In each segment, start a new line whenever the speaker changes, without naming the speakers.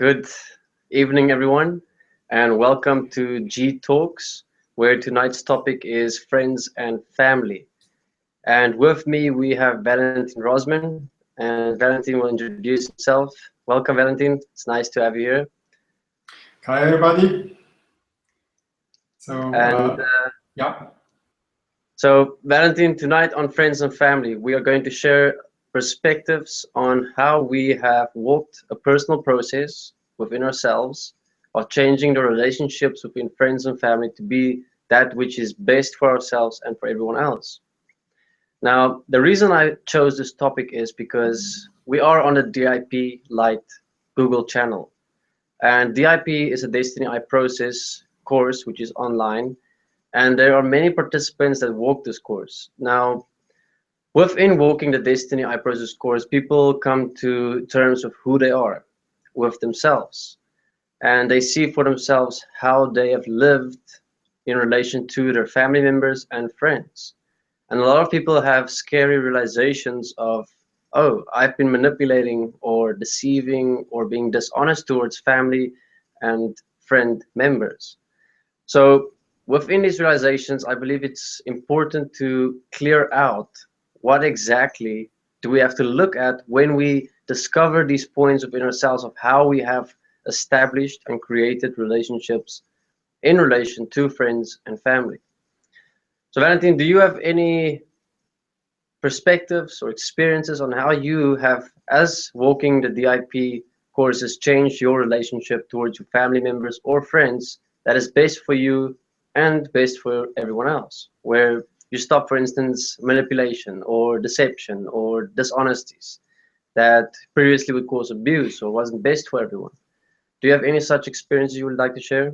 Good evening, everyone, and welcome to G Talks, where tonight's topic is friends and family. And with me, we have Valentin Rosman, and Valentin will introduce himself. Welcome, Valentin. It's nice to have you here.
Hi, everybody. So,
And
yeah.
so, Valentin, tonight on Friends and Family, we are going to share perspectives on how we have walked a personal process within ourselves of changing the relationships between friends and family to be that which is best for ourselves and for everyone else. Now, the reason I chose this topic is because we are on the DIP Light Google channel. And DIP is a Destiny I process course, which is online. And there are many participants that walk this course. Now, within walking the Destiny I process course, people come to terms of who they are with themselves. And they see for themselves how they have lived in relation to their family members and friends. And a lot of people have scary realizations of, oh, I've been manipulating or deceiving or being dishonest towards family and friend members. So within these realizations, I believe it's important to clear out what exactly do we have to look at when we discover these points within ourselves of how we have established and created relationships in relation to friends and family. So Valentin, do you have any perspectives or experiences on how you have, as walking the DIP courses, changed your relationship towards your family members or friends that is best for you and best for everyone else, where you stop, for instance, manipulation or deception or dishonesties that previously would cause abuse or wasn't best for everyone? Do you have any such experiences you would like to share?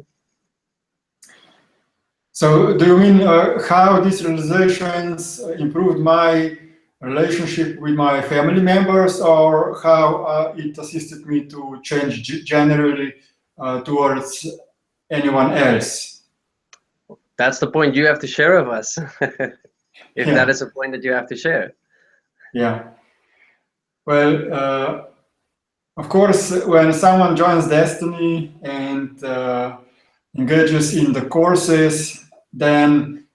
So, do you mean how these realizations improved my relationship with my family members, or how it assisted me to change generally towards anyone else?
That's the point you have to share with us, if
Yeah.
that is a point that you have to share.
Yeah. Well, of course, when someone joins Destiny and engages in the courses, then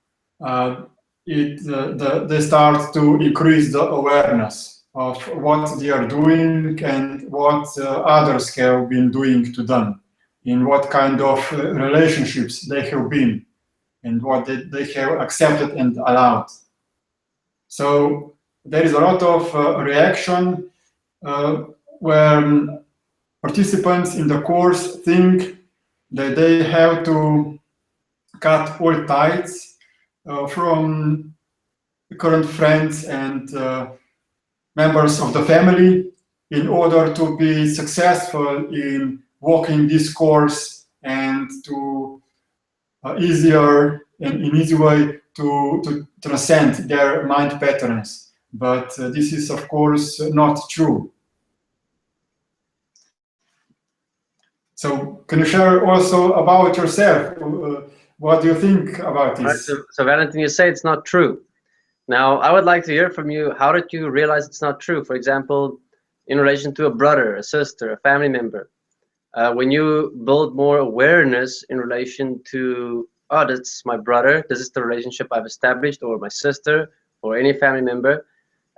they start to increase the awareness of what they are doing and what others have been doing to them, in what kind of relationships they have been, and what they have accepted and allowed. So there is a lot of reaction when participants in the course think that they have to cut all ties from current friends and members of the family in order to be successful in walking this course and to easier and in easy way to transcend their mind patterns. But this is, of course, not true. So can you share also about yourself? What do you think about
All right,
this?
so Valentin, you say it's not true. Now, I would like to hear from you. How did you realize it's not true? For example, in relation to a brother, a sister, a family member. When you build more awareness in relation to, oh, that's my brother, this is the relationship I've established, or my sister, or any family member,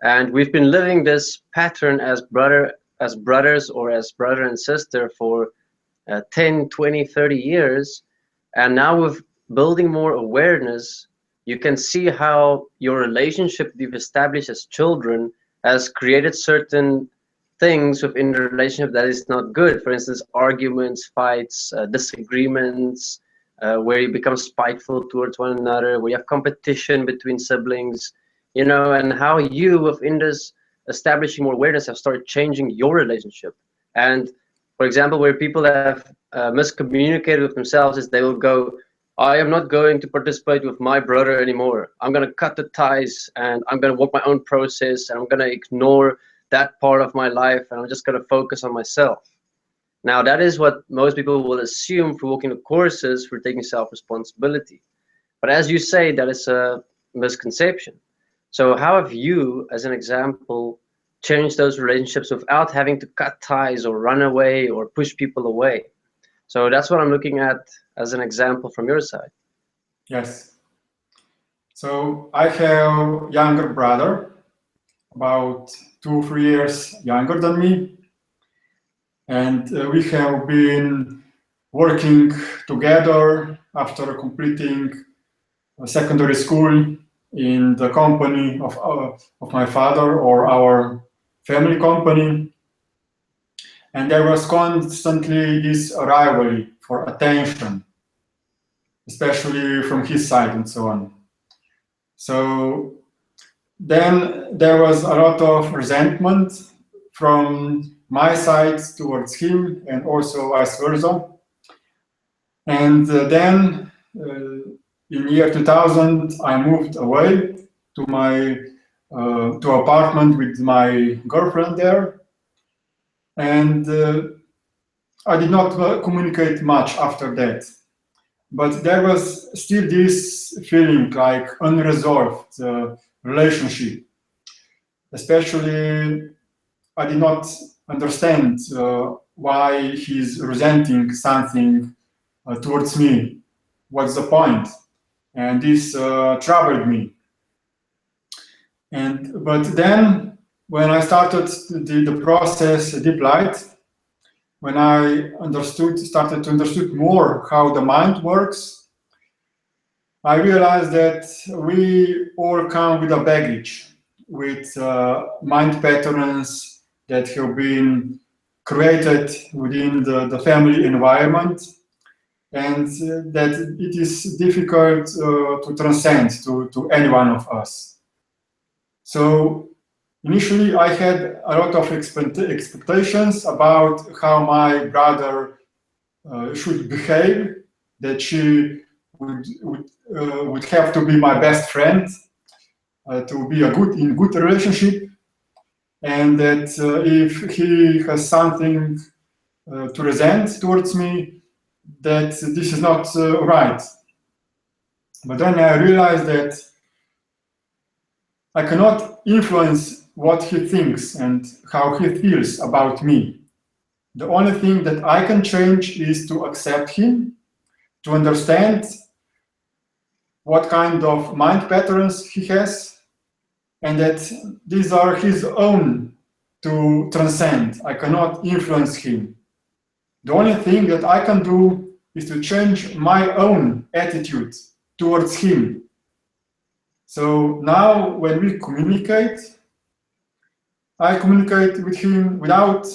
and we've been living this pattern as brothers, or as brother and sister for 10, 20, 30 years, and now with building more awareness, you can see how your relationship you've established as children has created certain things within the relationship that is not good. For instance, arguments, fights, disagreements, where you become spiteful towards one another, where you have competition between siblings, you know, and how you within this establishing more awareness have started changing your relationship. And for example, where people have miscommunicated with themselves is they will go, I am not going to participate with my brother anymore. I'm going to cut the ties and I'm going to walk my own process and I'm going to ignore that part of my life and I'm just going to focus on myself. Now, that is what most people will assume for walking the courses, for taking self-responsibility. But as you say, that is a misconception. So how have you, as an example, change those relationships without having to cut ties or run away or push people away. So that's what I'm looking at as an example from your side.
Yes. So I have younger brother, about 2 or 3 years younger than me, and we have been working together after completing secondary school in the company of my father, or our family company. And there was constantly this rivalry for attention, especially from his side and so on. So then there was a lot of resentment from my side towards him, and also vice versa. And then in year 2000, I moved away to my to apartment with my girlfriend there, and I did not communicate much after that. But there was still this feeling like unresolved relationship. Especially, I did not understand why he's resenting something towards me. What's the point? And this troubled me. But then, when I started the process Deep Light, when I started to understand more how the mind works, I realized that we all come with a baggage, with mind patterns that have been created within the family environment, and that it is difficult to transcend to any one of us. So initially I had a lot of expectations about how my brother should behave, that she would have to be my best friend, to be in good relationship, and that if he has something to resent towards me, that this is not right. But then I realized that I cannot influence what he thinks and how he feels about me. The only thing that I can change is to accept him, to understand what kind of mind patterns he has, and that these are his own to transcend. I cannot influence him. The only thing that I can do is to change my own attitude towards him. So now when we communicate, I communicate with him without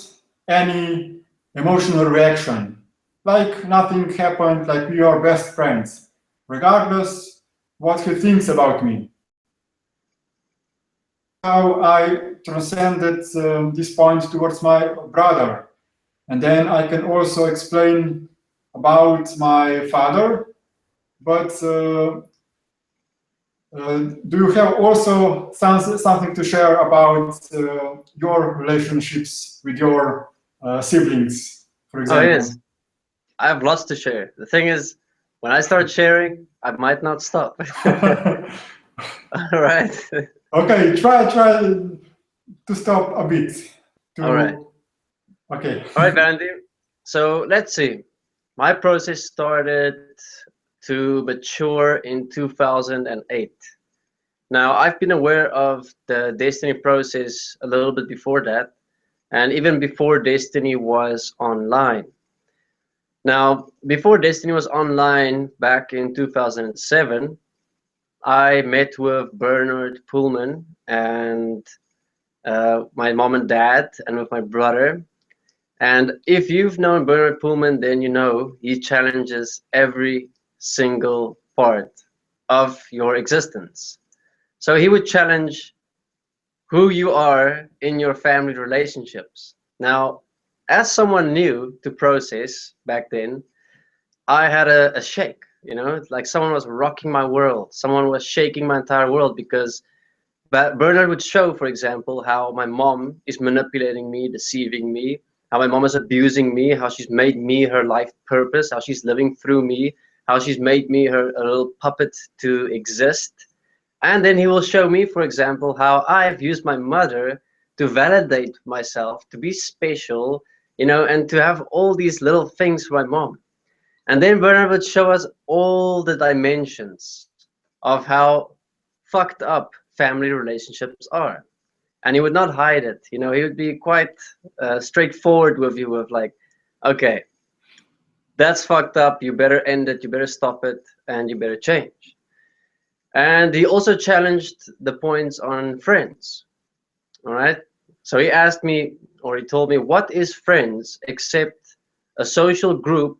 any emotional reaction, like nothing happened, like we are best friends, regardless what he thinks about me. How I transcended this point towards my brother. And then I can also explain about my father, but do you have also something to share about your relationships with your siblings, for example?
Oh, yes. I have lots to share. The thing is, when I start sharing, I might not stop. All right.
Okay, try to stop a bit.
All right.
Okay.
All right, Vandy. So let's see. My process started to mature in 2008. Now, I've been aware of the Destiny process a little bit before that, and even before Destiny was online. Now, before Destiny was online back in 2007, I met with Bernard Pullman and my mom and dad, and with my brother. And if you've known Bernard Pullman, then you know he challenges every single part of your existence. So he would challenge who you are in your family relationships. Now, as someone new to process back then, I had a shake, you know, it's like someone was rocking my world. Someone was shaking my entire world, because Bernard would show, for example, how my mom is manipulating me, deceiving me, how my mom is abusing me, how she's made me her life purpose, how she's living through me, how she's made me her a little puppet to exist. And then he will show me, for example, how I've used my mother to validate myself, to be special, you know, and to have all these little things for my mom. And then Bernard would show us all the dimensions of how fucked up family relationships are. And he would not hide it. You know, he would be quite straightforward with you, with like, okay, that's fucked up. You better end it. You better stop it, and you better change. And he also challenged the points on friends. All right. So he asked me, or he told me, what is friends except a social group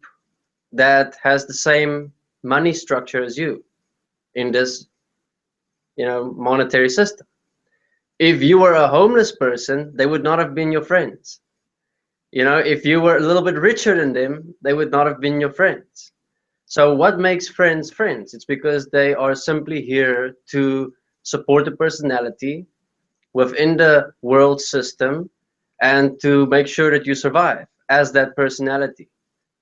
that has the same money structure as you in this, you know, monetary system? If you were a homeless person, they would not have been your friends. You know, if you were a little bit richer than them, they would not have been your friends. So what makes friends friends? It's because they are simply here to support the personality within the world system and to make sure that you survive as that personality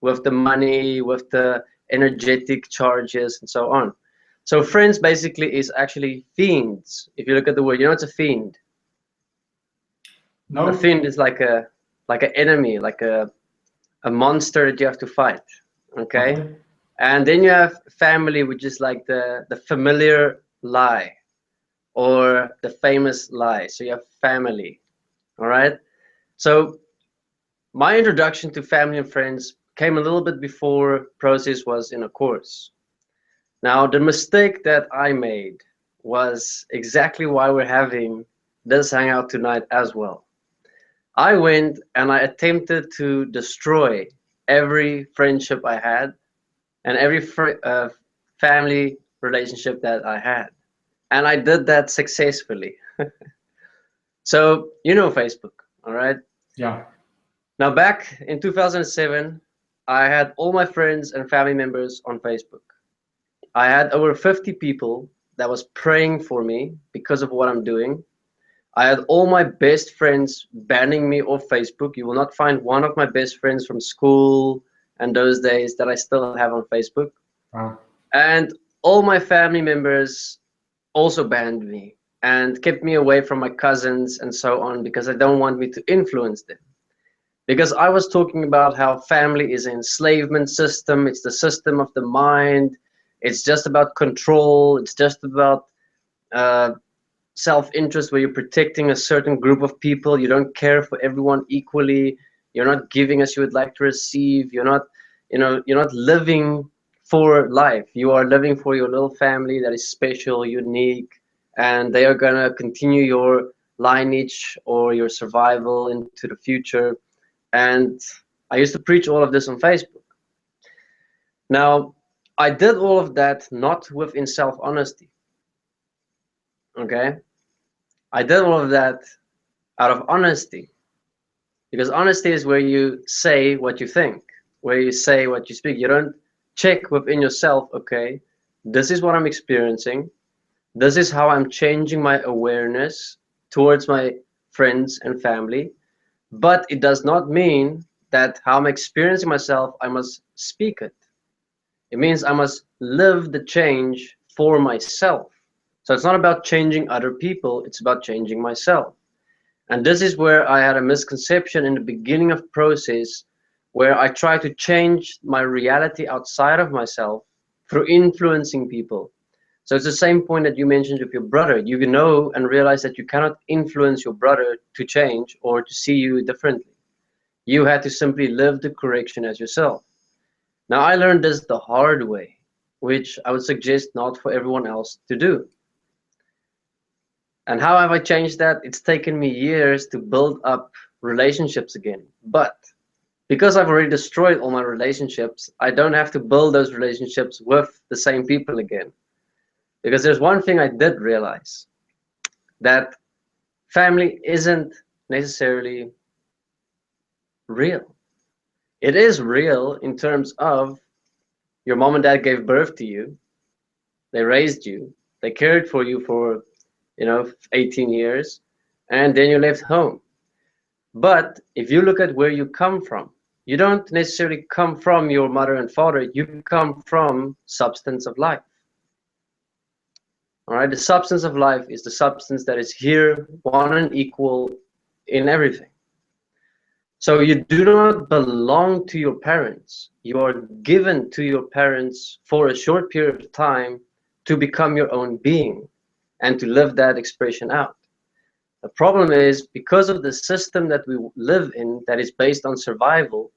with the money, with the energetic charges and so on. So friends basically is actually fiends. If you look at the word, you know it's a fiend.
No.
A fiend is like an enemy, like a monster that you have to fight. Okay? And then you have family, which is like the familiar lie or the famous lie. So you have family. All right? So my introduction to family and friends came a little bit before Process was in a course. Now, the mistake that I made was exactly why we're having this hangout tonight as well. I went and I attempted to destroy every friendship I had and every family relationship that I had. And I did that successfully. So, you know Facebook, all right?
Yeah.
Now, back in 2007, I had all my friends and family members on Facebook. I had over 50 people that was praying for me because of what I'm doing. I had all my best friends banning me off Facebook. You will not find one of my best friends from school and those days that I still have on Facebook.
Wow.
And all my family members also banned me and kept me away from my cousins and so on because they don't want me to influence them. Because I was talking about how family is an enslavement system, it's the system of the mind, it's just about control, it's just about self-interest where you're protecting a certain group of people, you don't care for everyone equally, you're not giving as you would like to receive, you're not, you know, you're not living for life, you are living for your little family that is special, unique, and they are gonna continue your lineage or your survival into the future. And I used to preach all of this on Facebook. Now, I did all of that not within self-honesty. Okay? I did all of that out of honesty. Because honesty is where you say what you think, where you say what you speak. You don't check within yourself, okay, this is what I'm experiencing. This is how I'm changing my awareness towards my friends and family. But it does not mean that how I'm experiencing myself, I must speak it. It means I must live the change for myself. So it's not about changing other people, it's about changing myself. And this is where I had a misconception in the beginning of process where I tried to change my reality outside of myself through influencing people. So it's the same point that you mentioned with your brother. You know and realize that you cannot influence your brother to change or to see you differently. You had to simply live the correction as yourself. Now I learned this the hard way, which I would suggest not for everyone else to do. And how have I changed that? It's taken me years to build up relationships again. But because I've already destroyed all my relationships, I don't have to build those relationships with the same people again. Because there's one thing I did realize, that family isn't necessarily real. It is real in terms of your mom and dad gave birth to you, they raised you, they cared for you for, 18 years, and then you left home. But if you look at where you come from, you don't necessarily come from your mother and father, you come from substance of life. All right, the substance of life is the substance that is here, one and equal in everything. So you do not belong to your parents. You are given to your parents for a short period of time to become your own being and to live that expression out. The problem is, because of the system that we live in that is based on survival,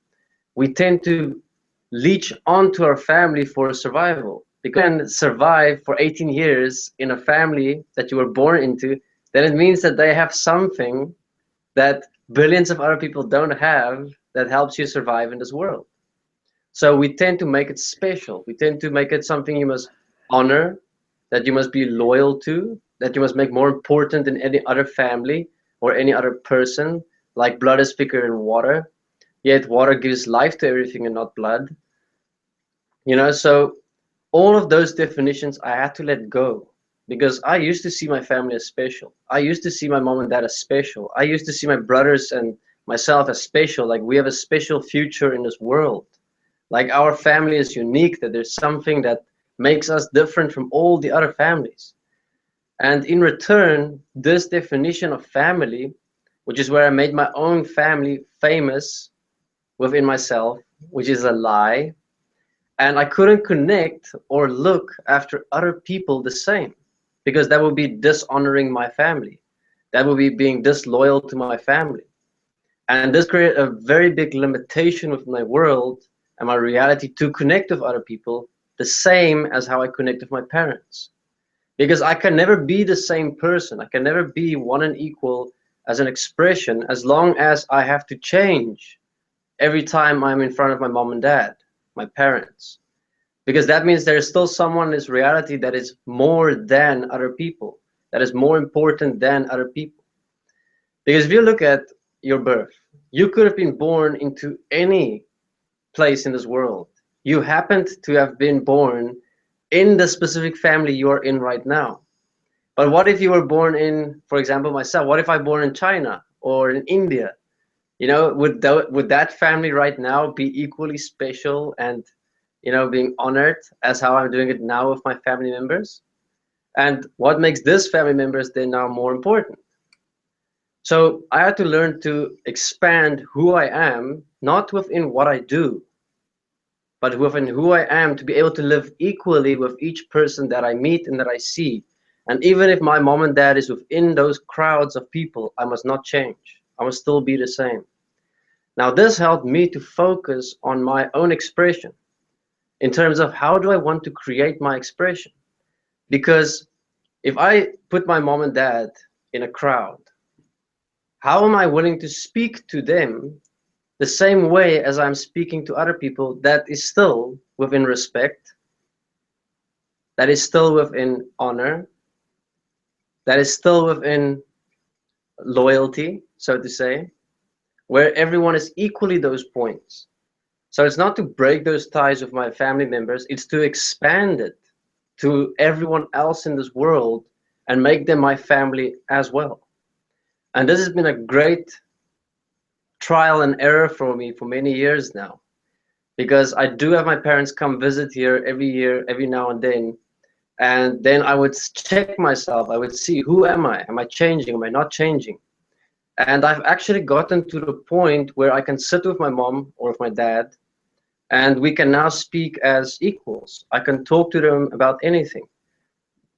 we tend to leech onto our family for survival. Because you can survive for 18 years in a family that you were born into, then it means that they have something that billions of other people don't have that helps you survive in this world. So we tend to make it special. We tend to make it something you must honor, that you must be loyal to, that you must make more important than any other family or any other person, like blood is thicker than water, yet water gives life to everything and not blood. You know, so all of those definitions I had to let go, because I used to see my family as special. I used to see my mom and dad as special. I used to see my brothers and myself as special, like we have a special future in this world. Like our family is unique, that there's something that makes us different from all the other families. And in return, this definition of family, which is where I made my own family famous within myself, which is a lie, and I couldn't connect or look after other people the same, because that would be dishonoring my family. That would be being disloyal to my family. And this created a very big limitation with my world and my reality to connect with other people the same as how I connect with my parents. Because I can never be the same person. I can never be one and equal as an expression as long as I have to change every time I'm in front of my mom and dad, my parents. Because that means there is still someone in this reality that is more than other people, that is more important than other people. Because if you look at your birth, you could have been born into any place in this world. You happened to have been born in the specific family you are in right now. But what if you were born in, for example, myself, what if I born in China or in India? You know, would that family right now be equally special and, you know, being honored as how I'm doing it now with my family members? And what makes this family members then now more important? So I had to learn to expand who I am, not within what I do, but within who I am, to be able to live equally with each person that I meet and that I see. And even if my mom and dad is within those crowds of people, I must not change. I must still be the same. Now, this helped me to focus on my own expression in terms of how do I want to create my expression? Because if I put my mom and dad in a crowd, how am I willing to speak to them the same way as I'm speaking to other people that is still within respect, that is still within honor, that is still within loyalty, so to say, where everyone is equally those points. So it's not to break those ties with my family members, it's to expand it to everyone else in this world and make them my family as well. And this has been a great trial and error for me for many years now, because I do have my parents come visit here every year, every now and then I would check myself. I would see, who am I? Am I changing? Am I not changing? And I've actually gotten to the point where I can sit with my mom or with my dad, and we can now speak as equals. I can talk to them about anything.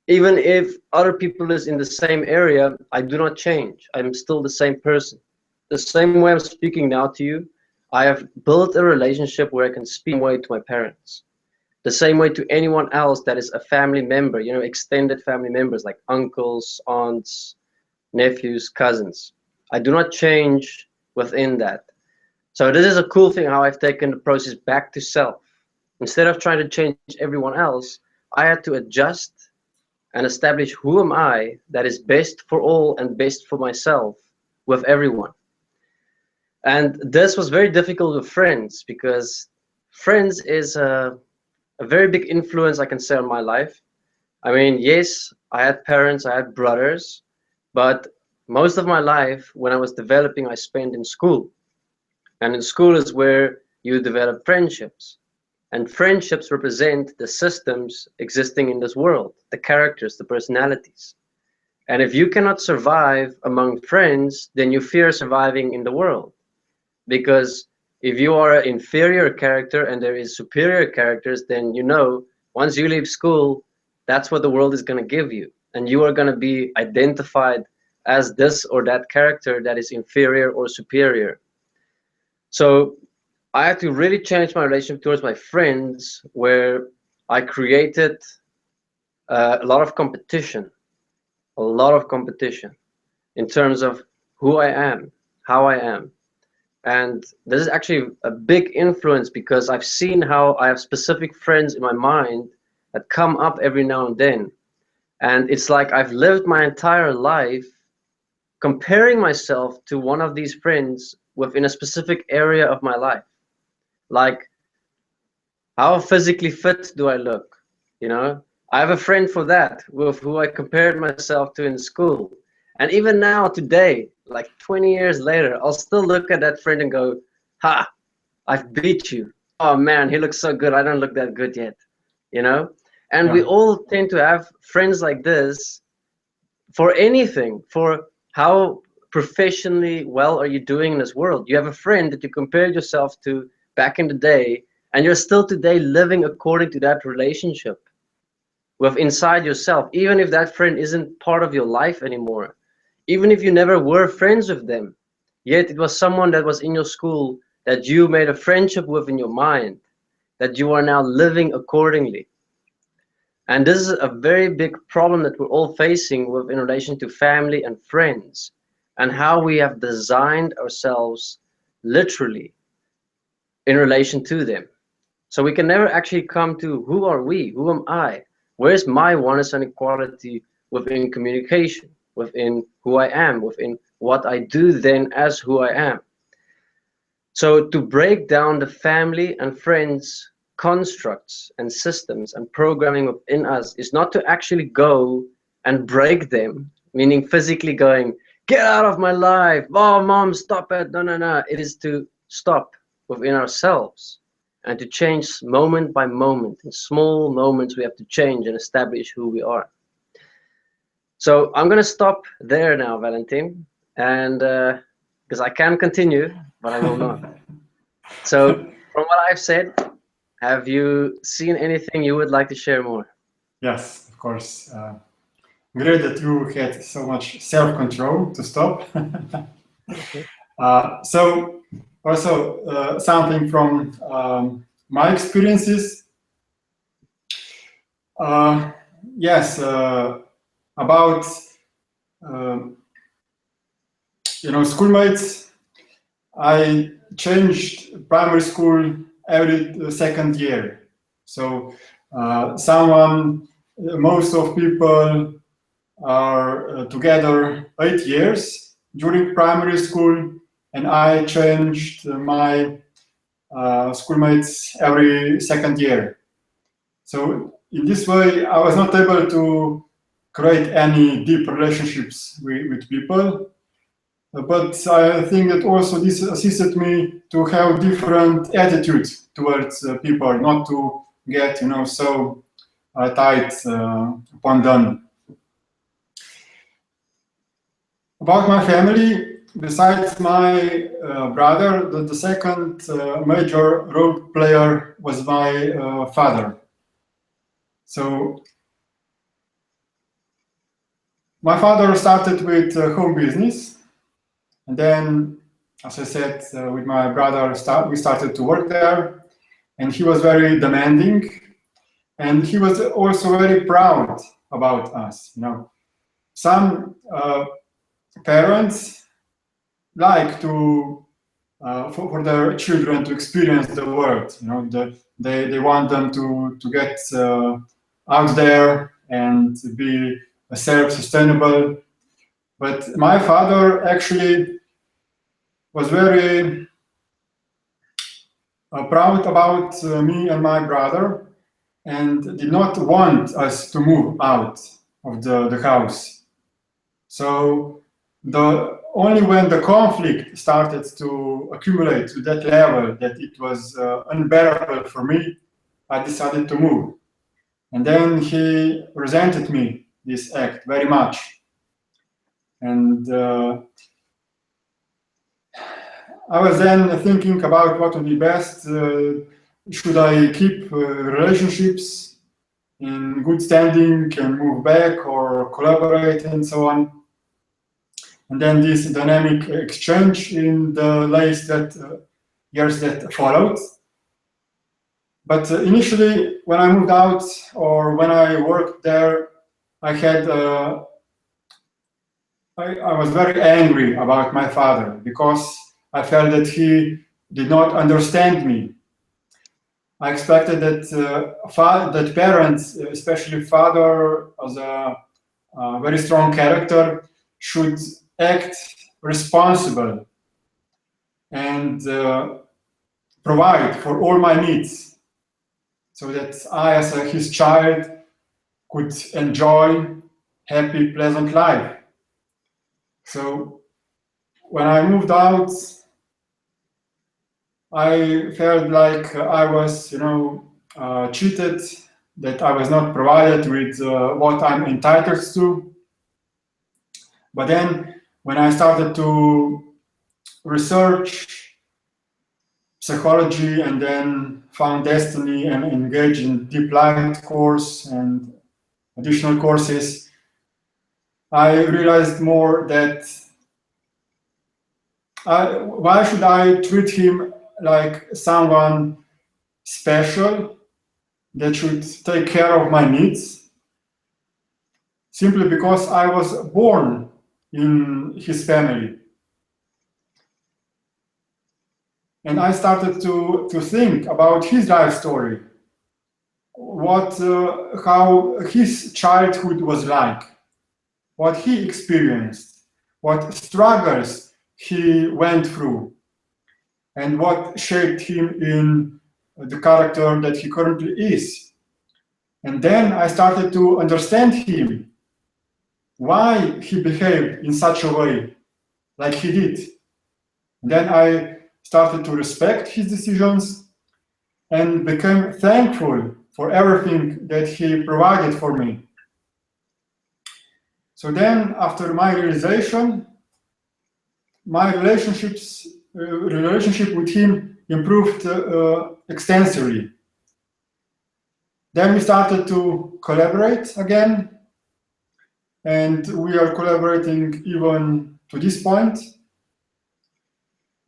Even if other people is in the same area, I do not change. I'm still the same person. The same way I'm speaking now to you, I have built a relationship where I can speak the same way to my parents. The same way to anyone else that is a family member, you know, extended family members like uncles, aunts, nephews, cousins. I do not change within that. So this is a cool thing, how I've taken the process back to self. Instead of trying to change everyone else, I had to adjust and establish who am I that is best for all and best for myself with everyone. And this was very difficult with friends, because friends is a very big influence, I can say, on my life. I mean, yes, I had parents, I had brothers, but most of my life when I was developing, I spent in school. And in school is where you develop friendships. And friendships represent the systems existing in this world, the characters, the personalities. And if you cannot survive among friends, then you fear surviving in the world. Because if you are an inferior character and there is superior characters, then you know once you leave school, that's what the world is going to give you. And you are going to be identified as this or that character that is inferior or superior. So I had to really change my relationship towards my friends, where I created a lot of competition, in terms of who I am, how I am. And this is actually a big influence because I've seen how I have specific friends in my mind that come up every now and then. And it's like I've lived my entire life comparing myself to one of these friends within a specific area of my life. Like, how physically fit do I look? You know, I have a friend for that with who I compared myself to in school. And even now, today, like 20 years later, I'll still look at that friend and go, ha, I've beat you. Oh man, he looks so good. I don't look that good yet, you know? And we all tend to have friends like this for anything, for how professionally well are you doing in this world. You have a friend that you compared yourself to back in the day, and you're still today living according to that relationship with inside yourself, even if that friend isn't part of your life anymore, even if you never were friends with them, yet it was someone that was in your school that you made a friendship with in your mind, that you are now living accordingly. And this is a very big problem that we're all facing with in relation to family and friends, and how we have designed ourselves literally in relation to them. So we can never actually come to who are we, who am I, where's my oneness and equality within communication, within who I am, within what I do then as who I am. So to break down the family and friends constructs and systems and programming within us is not to actually go and break them, meaning physically going, get out of my life, oh mom, stop it, no, no, no. It is to stop within ourselves and to change moment by moment. In small moments we have to change and establish who we are. So I'm going to stop there now, Valentin, and because I can continue, but I will not. So from what I've said, have you seen anything you would like to share more?
Yes, of course. Great that you had so much self-control to stop. So also something from my experiences. Yes, about schoolmates. I changed primary school every second year. So most of people are together 8 years during primary school, and I changed my schoolmates every second year. So in this way, I was not able to create any deep relationships with people. But I think that also this assisted me to have different attitudes towards people, not to get, so tight upon them. About my family, besides my brother, the second major role player was my father. So my father started with home business, and then, as I said, with my brother, we started to work there, and he was very demanding, and he was also very proud about us. Some parents like to for their children to experience the world. They want them to get out there and be self-sustainable. But my father actually was very proud about me and my brother, and did not want us to move out of the house. So only when the conflict started to accumulate to that level that it was unbearable for me, I decided to move. And then he resented me, this act, very much. And I was then thinking about what would be best. Should I keep relationships in good standing and move back, or collaborate and so on? And then this dynamic exchange in the years that followed. But initially, when I moved out or when I worked there, I was very angry about my father because I felt that he did not understand me. I expected that that parents, especially father, as a very strong character, should act responsible and provide for all my needs, so that I, as his child, could enjoy happy, pleasant life. So when I moved out, I felt like I was, cheated, that I was not provided with what I'm entitled to. But then when I started to research psychology and then found Desteni and engaged in Deep Light course and additional courses, I realized more that why should I treat him like someone special that should take care of my needs simply because I was born in his family. And I started to think about his life story, how his childhood was like, what he experienced, what struggles he went through, and what shaped him in the character that he currently is. And then I started to understand him, why he behaved in such a way, like he did. And then I started to respect his decisions and became thankful for everything that he provided for me. So then, after my realization, my relationship with him improved extensively. Then we started to collaborate again, and we are collaborating even to this point.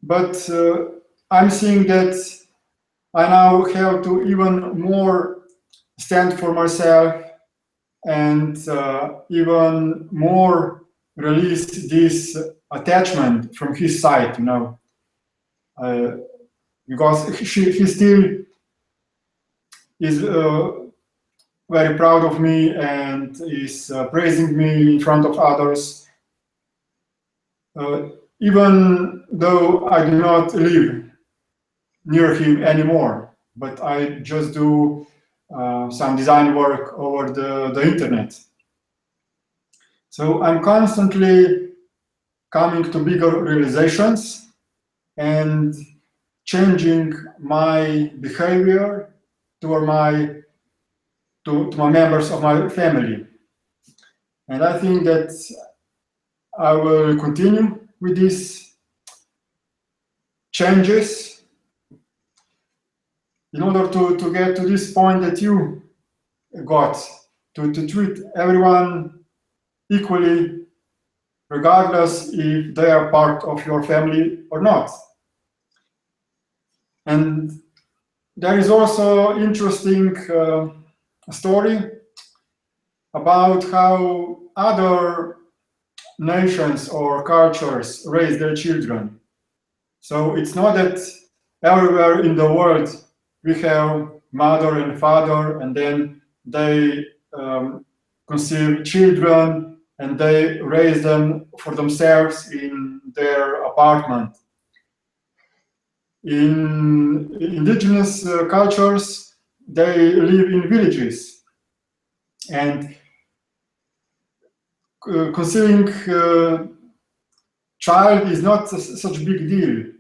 But I'm seeing that I now have to even more stand for myself and even more release this attachment from his side, because he still is very proud of me and is praising me in front of others, even though I do not live near him anymore, but I just do some design work over the internet. So I'm constantly coming to bigger realizations and changing my behavior to my members of my family. And I think that I will continue with these changes in order to get to this point that you got, to treat everyone equally, regardless if they are part of your family or not. And there is also interesting story about how other nations or cultures raise their children. So it's not that everywhere in the world we have mother and father, and then they conceive children and they raise them for themselves in their apartment. In indigenous cultures, they live in villages, and conceiving child is not such a big deal.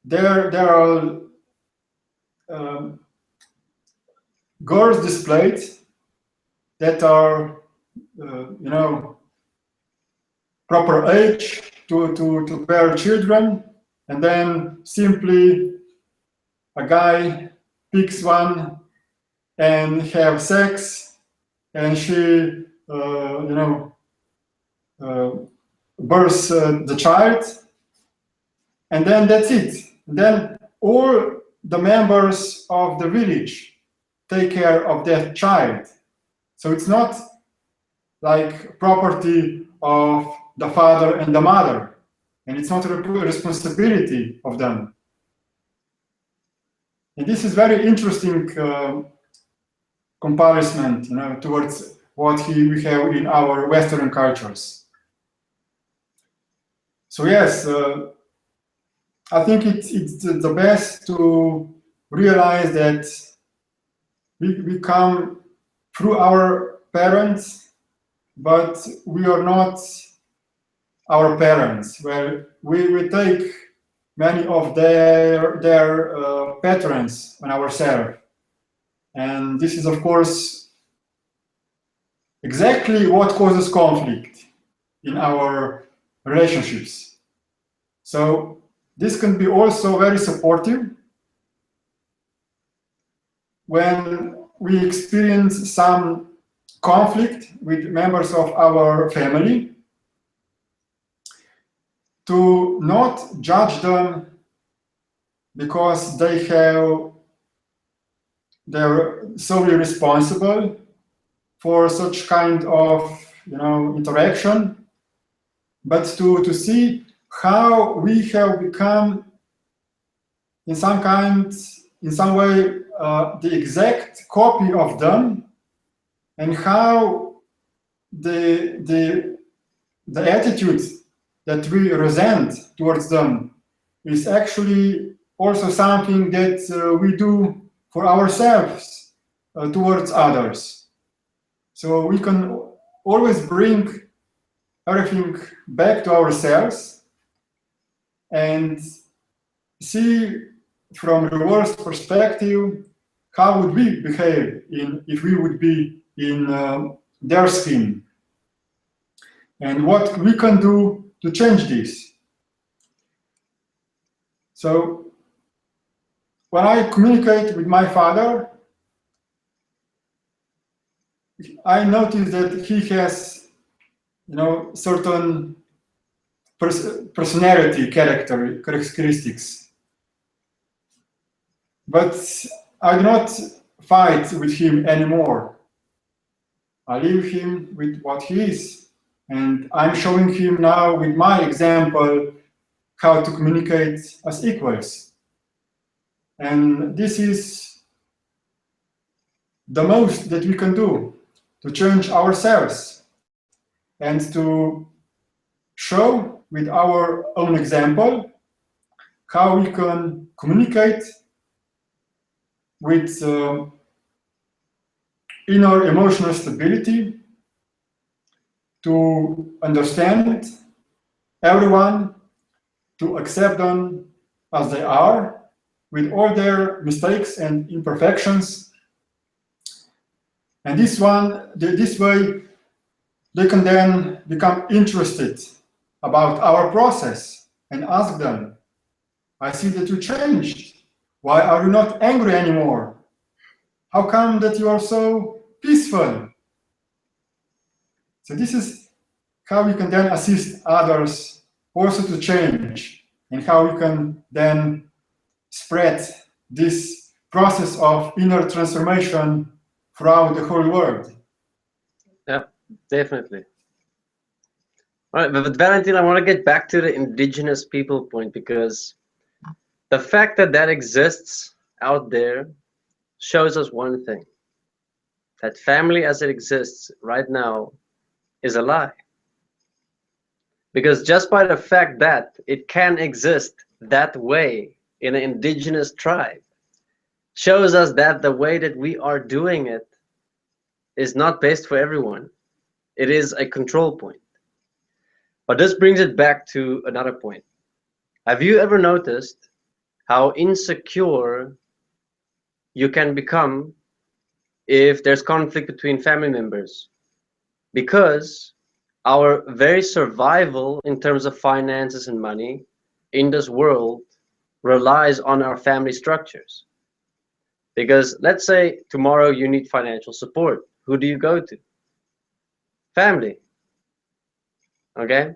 There are girls displayed that are, proper age to bear children, and then simply a guy picks one and have sex, and she, births the child, and then that's it. And then all the members of the village take care of that child. So it's not like property of the father and the mother, and it's not a responsibility of them. And this is very interesting comparison, towards what we have in our Western cultures. So yes, I think it's the best to realize that we come through our parents, but we are not our parents. Well, we take many of their patterns on ourselves, and this is, of course, exactly what causes conflict in our relationships. So this can be also very supportive when we experience some conflict with members of our family, to not judge them because they're solely responsible for such kind of interaction, but to see how we have become in some way the exact copy of them, and how the attitudes that we resent towards them is actually also something that we do for ourselves towards others. So we can always bring everything back to ourselves and see from reverse perspective how would we behave if we would be in their skin, and what we can do to change this. So when I communicate with my father, I notice that he has certain personality characteristics, but I do not fight with him anymore. I leave him with what he is, and I'm showing him now with my example how to communicate as equals. And this is the most that we can do to change ourselves and to show with our own example how we can communicate with inner emotional stability, to understand everyone, to accept them as they are, with all their mistakes and imperfections. And this way, they can then become interested about our process and ask them, I see that you changed. Why are you not angry anymore? How come that you are so peaceful? So this is how we can then assist others also to change, and how we can then spread this process of inner transformation throughout the whole world.
Yeah, definitely. All right, but Valentin, I want to get back to the indigenous people point, because the fact that that exists out there shows us one thing: that family as it exists right now is a lie. Because just by the fact that it can exist that way in an indigenous tribe shows us that the way that we are doing it is not best for everyone. It is a control point. But this brings it back to another point. Have you ever noticed how insecure you can become if there's conflict between family members? Because our very survival in terms of finances and money in this world relies on our family structures. Because let's say tomorrow you need financial support. Who do you go to? Family. Okay?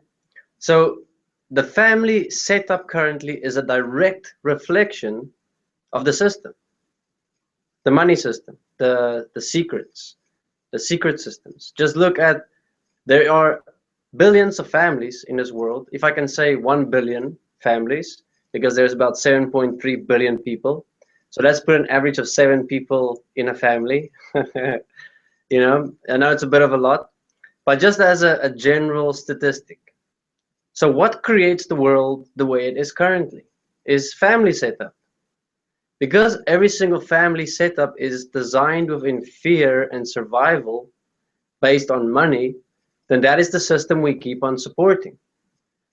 So the family setup currently is a direct reflection of the system, the money system, the secrets, the secret systems. Just look at, there are billions of families in this world. If I can say 1 billion families, because there's about 7.3 billion people. So let's put an average of 7 people in a family. You know, I know it's a bit of a lot, but just as a general statistic. So what creates the world the way it is currently is family setup. Because every single family setup is designed within fear and survival based on money, then that is the system we keep on supporting.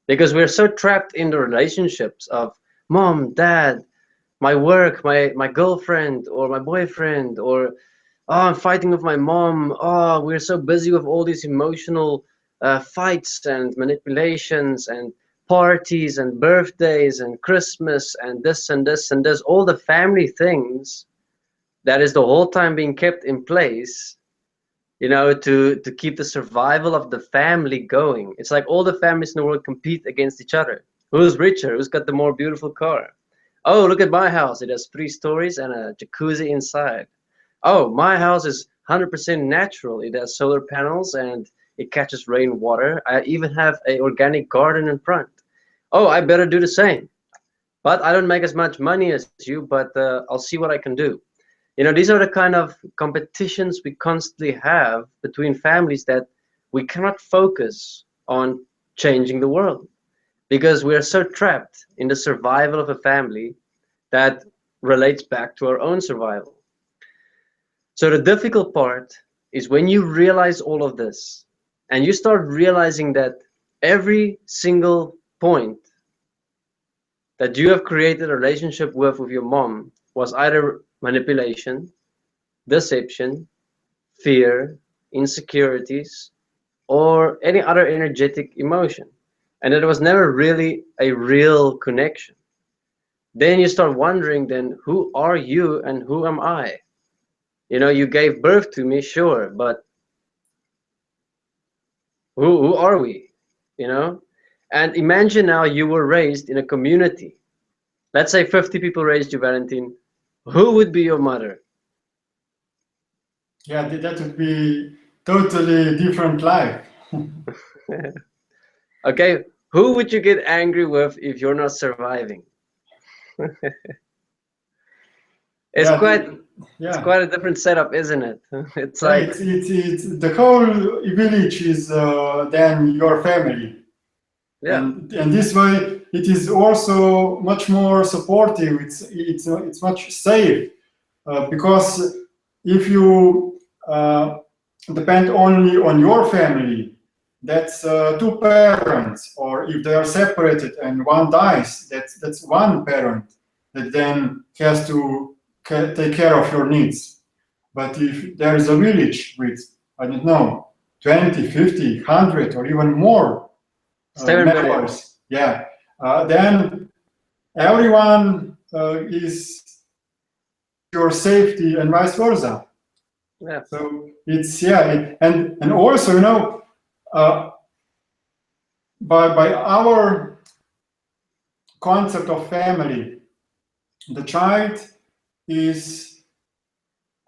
Because we're so trapped in the relationships of mom, dad, my work, my girlfriend or my boyfriend, or oh, I'm fighting with my mom. Oh, we're so busy with all these emotional fights and manipulations and parties and birthdays and Christmas and this and this and this, all the family things that is the whole time being kept in place, you know, to keep the survival of the family going. It's like all the families in the world compete against each other. Who's richer? Who's got the more beautiful car? Oh, look at my house. It has 3 stories and a jacuzzi inside. Oh, my house is 100% natural. It has solar panels and it catches rainwater. I even have an organic garden in front. Oh, I better do the same. But I don't make as much money as you, but I'll see what I can do. You know, these are the kind of competitions we constantly have between families that we cannot focus on changing the world because we are so trapped in the survival of a family that relates back to our own survival. So the difficult part is when you realize all of this and you start realizing that every single point that you have created a relationship with your mom was either manipulation, deception, fear, insecurities, or any other energetic emotion. And it was never really a real connection. Then you start wondering, then who are you and who am I? You know, you gave birth to me, sure, but who are we? You know? And imagine now you were raised in a community. Let's say 50 people raised you, Valentine. Who would be your mother?
Yeah, that would be totally different life.
Okay, who would you get angry with if you're not surviving? It's
Yeah,
quite it's
yeah.
quite a different setup, isn't it? It's
Yeah,
like
it's the whole village is then your family,
yeah,
and this way it is also much more supportive. It's much safe because if you depend only on your family, that's 2 parents, or if they are separated and one dies, that's 1 parent that then has to take care of your needs. But if there is a village with, I don't know, 20, 50, 100, or even more
7 billion.
members, yeah, then everyone is your safety and vice versa.
Yeah.
So it's, yeah, and also, you know, by our concept of family, the child is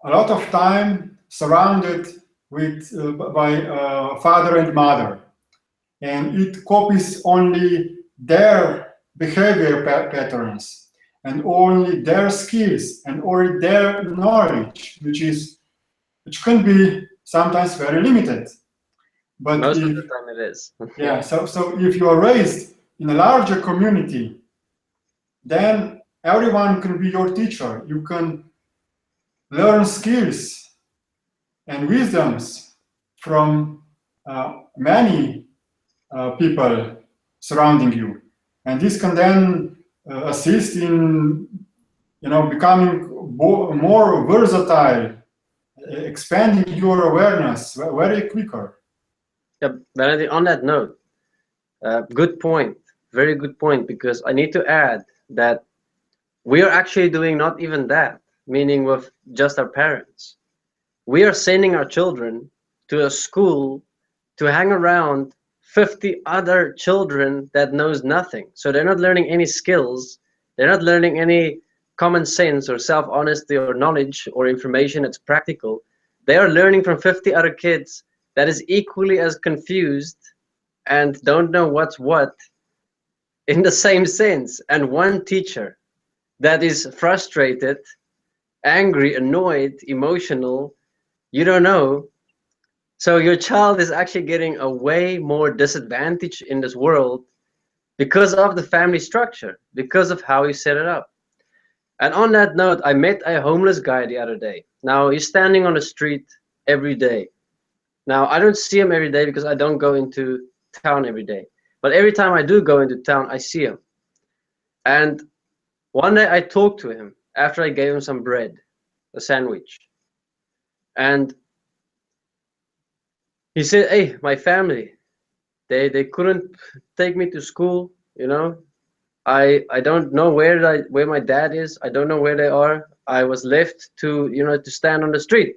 a lot of time surrounded with by father and mother, and it copies only their behavior patterns and only their skills and only their knowledge, which can be sometimes very limited. But
Most of the
if,
time it is.
yeah, so if you are raised in a larger community, then everyone can be your teacher. You can learn skills and wisdoms from many people surrounding you, and this can then assist in, you know, becoming more versatile, expanding your awareness very quicker.
Yeah, Vanity, on that note, good point. Very good point, because I need to add that we are actually doing not even that, meaning with just our parents. We are sending our children to a school to hang around 50 other children that knows nothing. So they're not learning any skills. They're not learning any common sense or self-honesty or knowledge or information that's practical. They are learning from 50 other kids that is equally as confused and don't know what's what in the same sense. And one teacher that is frustrated, angry, annoyed, emotional, you don't know. So your child is actually getting a way more disadvantage in this world because of the family structure, because of how you set it up. And on that note, I met a homeless guy the other day. Now he's standing on the street every day. Now I don't see him every day because I don't go into town every day. But every time I do go into town, I see him. And one day I talked to him after I gave him some bread, a sandwich. And he said, "Hey, my family, they couldn't take me to school, you know. I don't know where my dad is. I don't know where they are. I was left to, to stand on the street."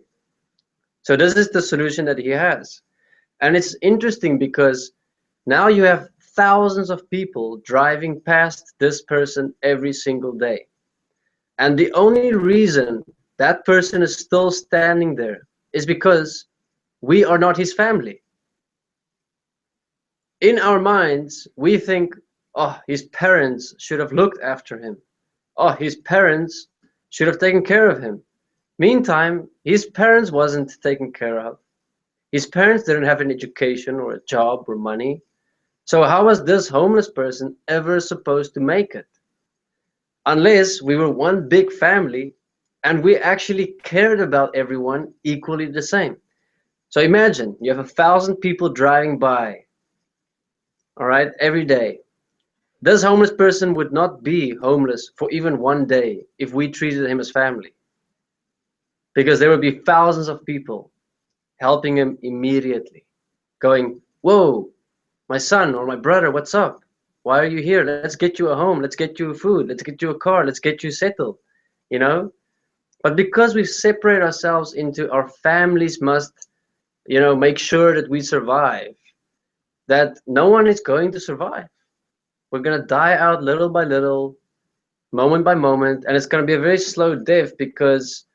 So this is the solution that he has. And it's interesting because now you have thousands of people driving past this person every single day. And the only reason that person is still standing there is because we are not his family. In our minds, we think, oh, his parents should have looked after him. Oh, his parents should have taken care of him. Meantime, his parents wasn't taken care of. His parents didn't have an education or a job or money. So how was this homeless person ever supposed to make it? Unless we were one big family and we actually cared about everyone equally the same. So imagine you have 1,000 people driving by, all right, every day. This homeless person would not be homeless for even one day if we treated him as family, because there would be thousands of people helping him immediately, going, "Whoa, my son or my brother, what's up? Why are you here? Let's get you a home. Let's get you food. Let's get you a car. Let's get you settled," you know? But because we separate ourselves into our families must, make sure that we survive, that no one is going to survive. We're going to die out little by little, moment by moment, and it's going to be a very slow death because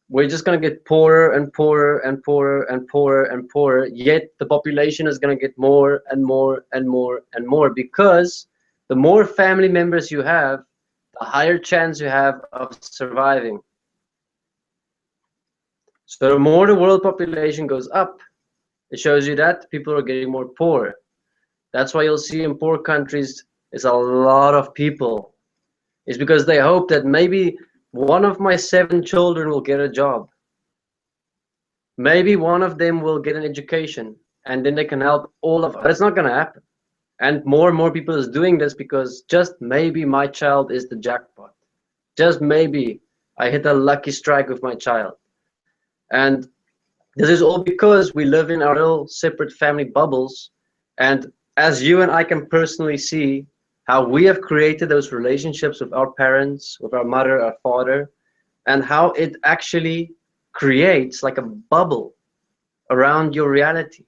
we're just going to get poorer and poorer and poorer and poorer and poorer, yet the population is going to get more and more and more and more, because the more family members you have, the higher chance you have of surviving. So the more the world population goes up, it shows you that people are getting more poor. That's why you'll see in poor countries is a lot of people. It's because they hope that maybe one of my 7 children will get a job. Maybe one of them will get an education, and then they can help all of us. But it's not going to happen. And more people is doing this because just maybe my child is the jackpot. Just maybe I hit a lucky strike with my child. And this is all because we live in our little separate family bubbles. And as you and I can personally see how we have created those relationships with our parents, with our mother, our father, and how it actually creates like a bubble around your reality.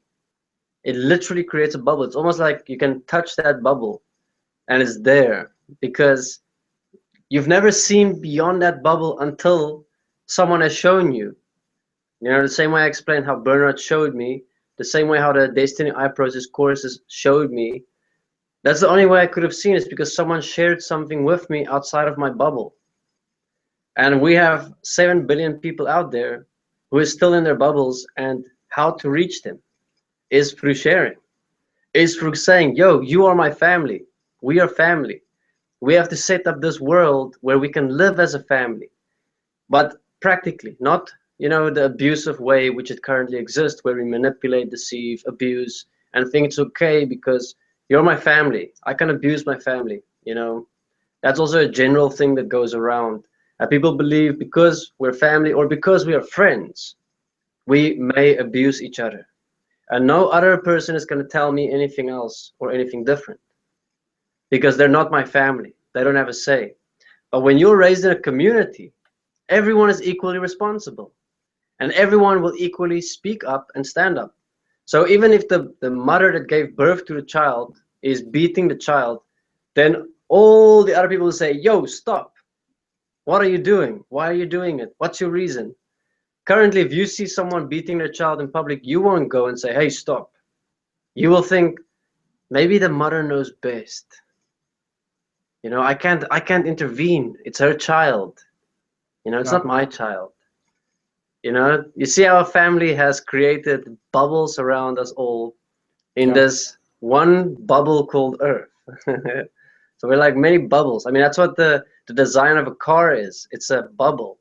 It literally creates a bubble. It's almost like you can touch that bubble and it's there because you've never seen beyond that bubble until someone has shown you. The same way I explained how Bernard showed me, the same way how the Desteni I Process courses showed me. That's the only way I could have seen is because someone shared something with me outside of my bubble. And we have 7 billion people out there who is still in their bubbles, and how to reach them is through sharing, is through saying, yo, you are my family. We are family. We have to set up this world where we can live as a family, but practically, not the abusive way which it currently exists, where we manipulate, deceive, abuse, and think it's okay because you're my family. I can abuse my family. That's also a general thing that goes around. People believe because we're family or because we are friends, we may abuse each other. And no other person is going to tell me anything else or anything different, because they're not my family. They don't have a say. But when you're raised in a community, everyone is equally responsible, and everyone will equally speak up and stand up. So even if the mother that gave birth to the child is beating the child, then all the other people will say, yo, stop. What are you doing? Why are you doing it? What's your reason? Currently, if you see someone beating their child in public, you won't go and say, hey, stop. You will think, maybe the mother knows best. You know, I can't intervene. It's her child. You know, it's not my child. You know, you see our family has created bubbles around us all in this one bubble called Earth. So we're like many bubbles. I mean, that's what the design of a car is. It's a bubble.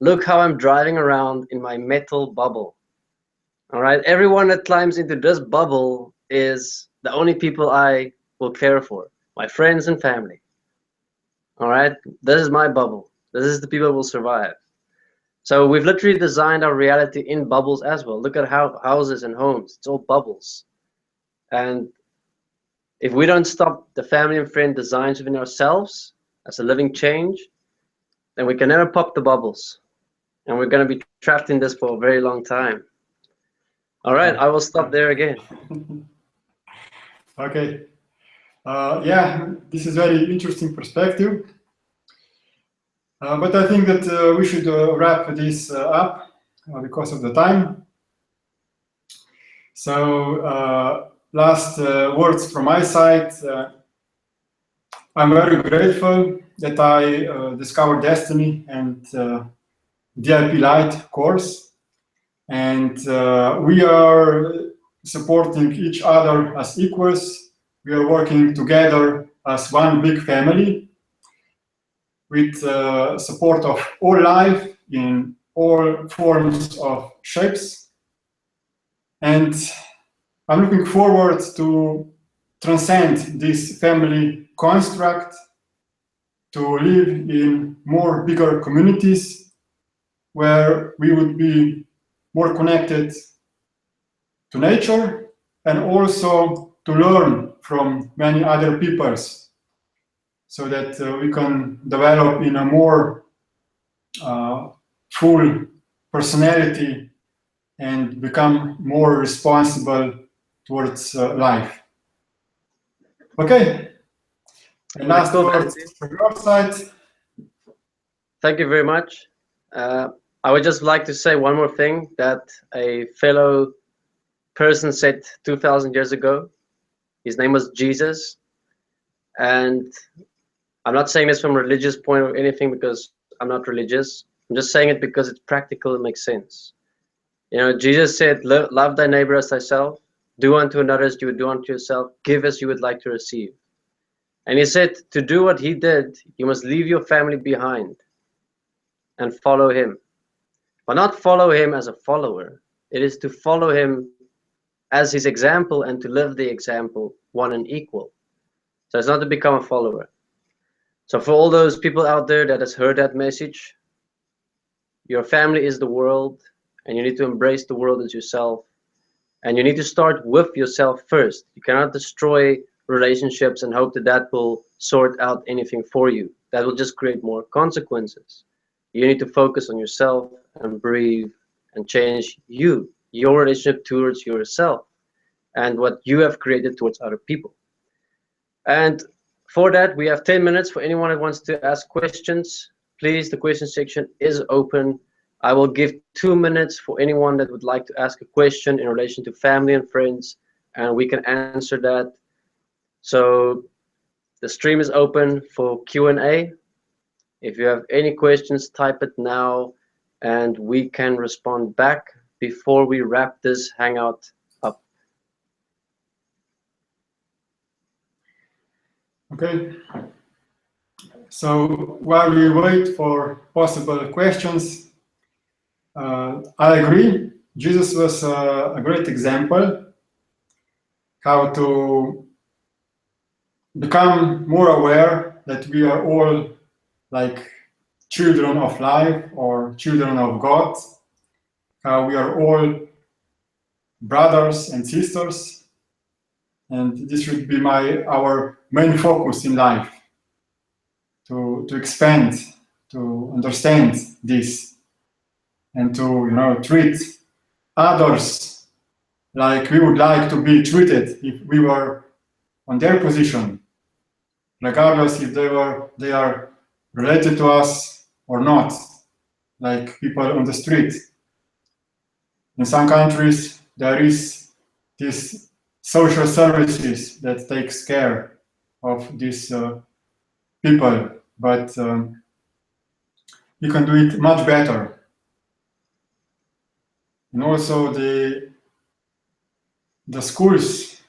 Look how I'm driving around in my metal bubble. All right, everyone that climbs into this bubble is the only people I will care for, my friends and family. All right, this is my bubble. This is the people who will survive. So we've literally designed our reality in bubbles as well. Look at how houses and homes, it's all bubbles. And if we don't stop the family and friend designs within ourselves as a living change, then we can never pop the bubbles. And we're going to be trapped in this for a very long time. All right, I will stop there again.
Okay. Yeah, this is very interesting perspective. But I think that we should wrap this up because of the time. So last words from my side. I'm very grateful that I discovered Desteni and DIP Light course. And we are supporting each other as equals. We are working together as one big family with support of all life in all forms of shapes. And I'm looking forward to transcend this family construct, to live in more bigger communities where we would be more connected to nature and also to learn from many other peoples so that we can develop in a more full personality and become more responsible towards life. Okay. And last words from your side.
Thank you very much. I would just like to say one more thing that a fellow person said 2,000 years ago. His name was Jesus. And I'm not saying this from a religious point or anything because I'm not religious. I'm just saying it because it's practical and makes sense. You know, Jesus said, love thy neighbor as thyself, do unto another as you would do unto yourself, give as you would like to receive. And he said, to do what he did, you must leave your family behind and follow him. But not follow him as a follower. It is to follow him as his example and to live the example, one and equal. So it's not to become a follower. So for all those people out there that has heard that message, your family is the world, and you need to embrace the world as yourself. And you need to start with yourself first. You cannot destroy relationships and hope that that will sort out anything for you. That will just create more consequences. You need to focus on yourself and breathe and change your relationship towards yourself and what you have created towards other people. And for that, we have 10 minutes for anyone that wants to ask questions. Please, the question section is open. I will give 2 minutes for anyone that would like to ask a question in relation to family and friends, and we can answer that. So the stream is open for Q&A. If you have any questions, type it now, and we can respond back before we wrap this Hangout up.
Okay. So while we wait for possible questions, I agree. Jesus was a great example how to become more aware that we are all like children of life or children of God, how we are all brothers and sisters, and this should be our main focus in life, to expand, to understand this, and to treat others like we would like to be treated if we were on their position, regardless if they are related to us or not, like people on the street. In some countries, there is this social services that takes care of these people, but you can do it much better. And also the schools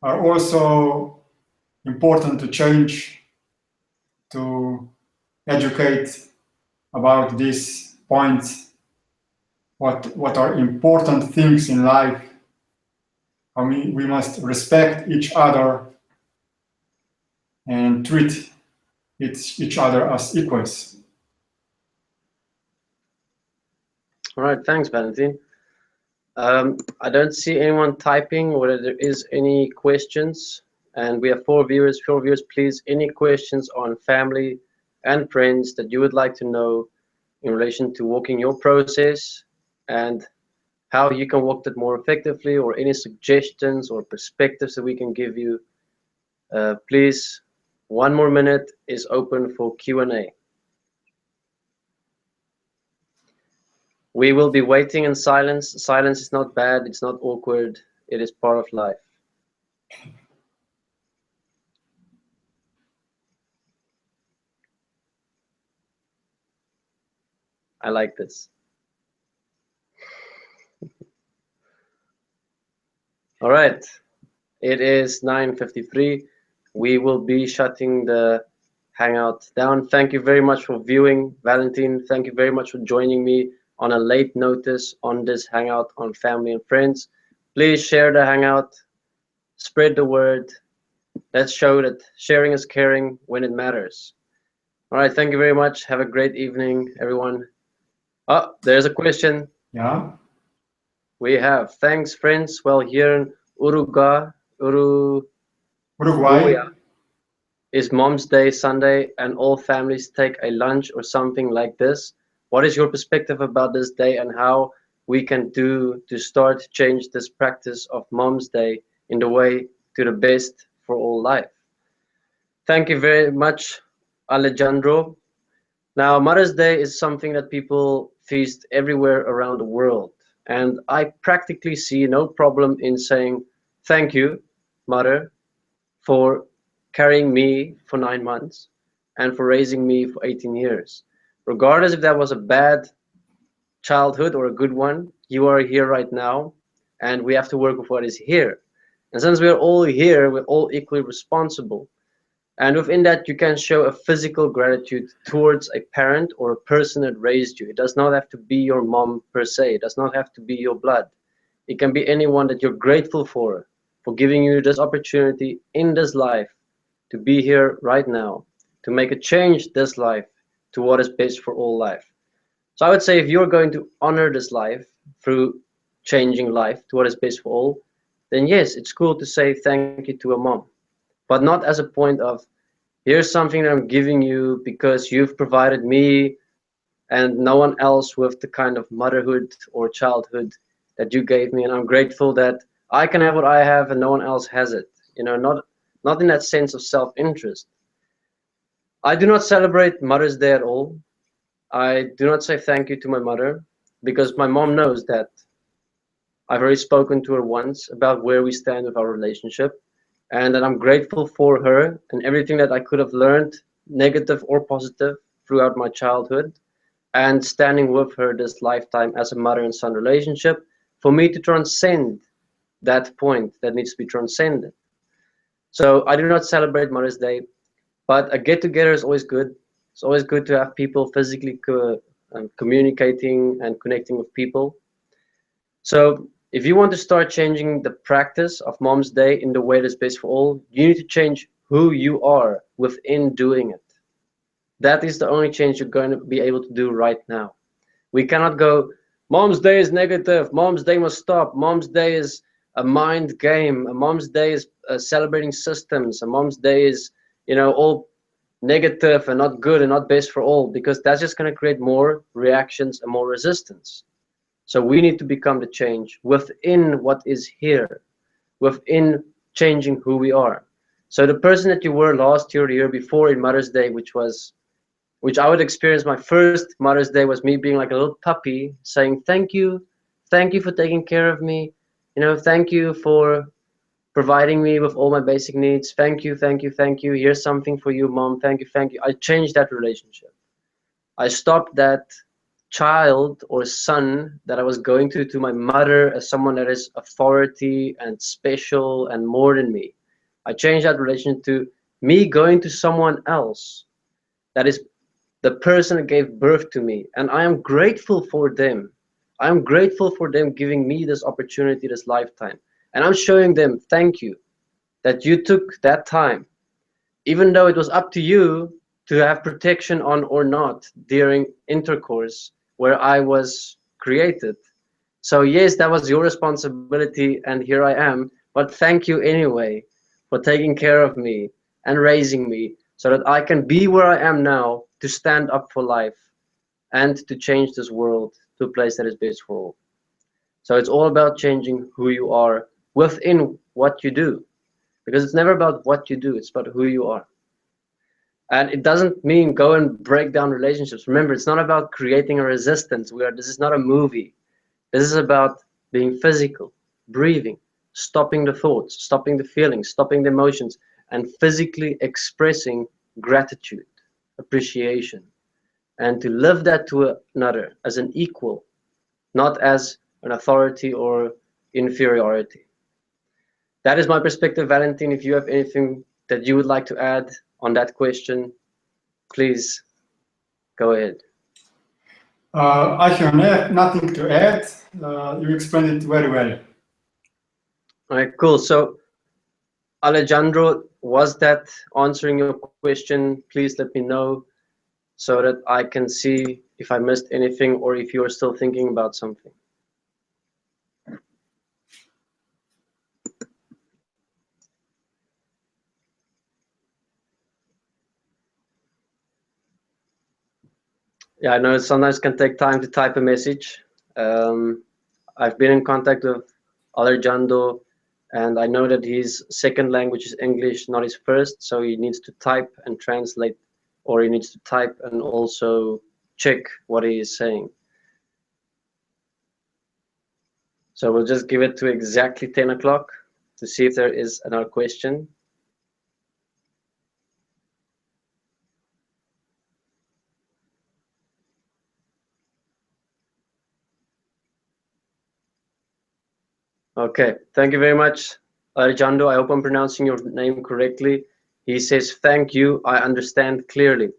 are also important to change, to educate about these points, what are important things in life. I mean, we must respect each other and treat each other as equals.
All right, thanks, Valentin. I don't see anyone typing or there is any questions. And we have 4 viewers. 4 viewers, please, any questions on family and friends that you would like to know in relation to walking your process and how you can walk it more effectively, or any suggestions or perspectives that we can give you. Please, 1 more minute is open for Q&A. We will be waiting in silence. Silence is not bad, it's not awkward, it is part of life. I like this. All right, it is 9:53. We will be shutting the Hangout down. Thank you very much for viewing. Valentin, thank you very much for joining me on a late notice on this Hangout on family and friends. Please share the Hangout, spread the word. Let's show that sharing is caring when it matters. All right, thank you very much. Have a great evening, everyone. Oh, there's a question.
Yeah.
We have, thanks, friends. Well, here in Uruguay, is Mom's Day Sunday, and all families take a lunch or something like this. What is your perspective about this day and how we can do to start change this practice of Mom's Day in the way to the best for all life? Thank you very much, Alejandro. Now, Mother's Day is something that people feast everywhere around the world. And I practically see no problem in saying, thank you, Mother, for carrying me for 9 months and for raising me for 18 years. Regardless if that was a bad childhood or a good one, you are here right now, and we have to work with what is here. And since we're all here, we're all equally responsible. And within that, you can show a physical gratitude towards a parent or a person that raised you. It does not have to be your mom per se. It does not have to be your blood. It can be anyone that you're grateful for giving you this opportunity in this life to be here right now, to make a change this life to what is best for all life. So I would say if you're going to honor this life through changing life to what is best for all, then yes, it's cool to say thank you to a mom, but not as a point of, here's something that I'm giving you because you've provided me and no one else with the kind of motherhood or childhood that you gave me, and I'm grateful that I can have what I have and no one else has it. You know, not in that sense of self-interest. I do not celebrate Mother's Day at all. I do not say thank you to my mother because my mom knows that I've already spoken to her once about where we stand with our relationship, and that I'm grateful for her and everything that I could have learned, negative or positive, throughout my childhood, and standing with her this lifetime as a mother and son relationship for me to transcend that point that needs to be transcended. So I do not celebrate Mother's Day, but a get-together is always good. It's always good to have people physically communicating and connecting with people. So if you want to start changing the practice of Mom's Day in the way that's best for all, you need to change who you are within doing it. That is the only change you're going to be able to do right now. We cannot go, Mom's Day is negative. Mom's Day must stop. Mom's Day is a mind game. A Mom's Day is celebrating systems. A Mom's Day is, you know, all negative and not good and not best for all, because that's just going to create more reactions and more resistance. So we need to become the change within what is here, within changing who we are. So the person that you were last year or the year before in Mother's Day, which I would experience my first Mother's Day, was me being like a little puppy saying, thank you for taking care of me, you know, thank you for providing me with all my basic needs, thank you, here's something for you, Mom, thank you. I changed that relationship. I stopped that child or son that I was going to my mother as someone that is authority and special and more than me. I changed that relationship to me going to someone else that is the person that gave birth to me, and I am grateful for them. I am grateful for them giving me this opportunity, this lifetime, and I'm showing them thank you that you took that time, even though it was up to you to have protection on or not during intercourse where I was created. So yes, that was your responsibility, and here I am, but thank you anyway for taking care of me and raising me so that I can be where I am now, to stand up for life and to change this world to a place that is best for all. So it's all about changing who you are within what you do, because it's never about what you do, it's about who you are. And it doesn't mean go and break down relationships. Remember, it's not about creating a resistance. This is not a movie. This is about being physical, breathing, stopping the thoughts, stopping the feelings, stopping the emotions, and physically expressing gratitude, appreciation, and to live that to another as an equal, not as an authority or inferiority. That is my perspective, Valentin. If you have anything that you would like to add on that question, please go ahead.
I have nothing to add. You explained it very well.
All right, cool. So, Alejandro, was that answering your question? Please let me know so that I can see if I missed anything or if you're still thinking about something. Yeah, I know it sometimes can take time to type a message. I've been in contact with Alejandro, and I know that his second language is English, not his first, so he needs to type and translate, or he needs to type and also check what he is saying. So we'll just give it to exactly 10 o'clock to see if there is another question. Okay, thank you very much, Alejandro. I hope I'm pronouncing your name correctly. He says, thank you, I understand clearly.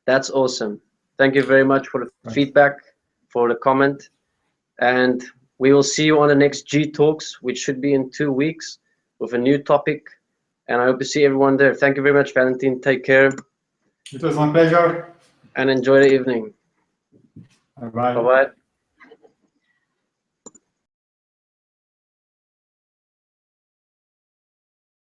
That's awesome. Thank you very much for the feedback, for the comment. And we will see you on the next G Talks, which should be in 2 weeks with a new topic. And I hope to see everyone there. Thank you very much, Valentin. Take care.
It was my pleasure.
And enjoy the evening.
Bye-bye.
Bye-bye.